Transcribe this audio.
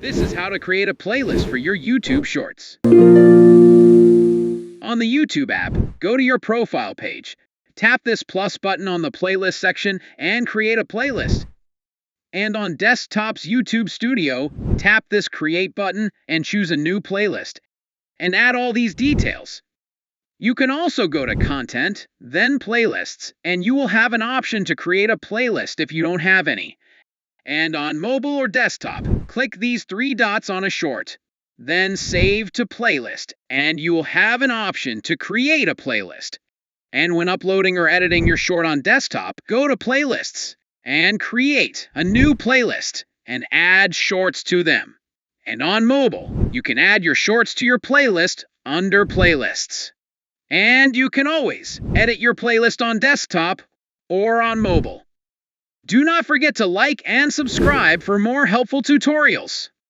This is how to create a playlist for your YouTube Shorts. On the YouTube app, go to your profile page. Tap this plus button on the playlist section and create a playlist. And on desktop's YouTube Studio, tap this create button and choose a new playlist. And add all these details. You can also go to Content, then Playlists, and you will have an option to create a playlist if you don't have any. And on mobile or desktop, click these three dots on a short. Then Save to Playlist, and you will have an option to create a playlist. And when uploading or editing your short on desktop, go to Playlists and create a new playlist and add shorts to them. And on mobile, you can add your shorts to your playlist under Playlists. And you can always edit your playlist on desktop or on mobile. Do not forget to like and subscribe for more helpful tutorials.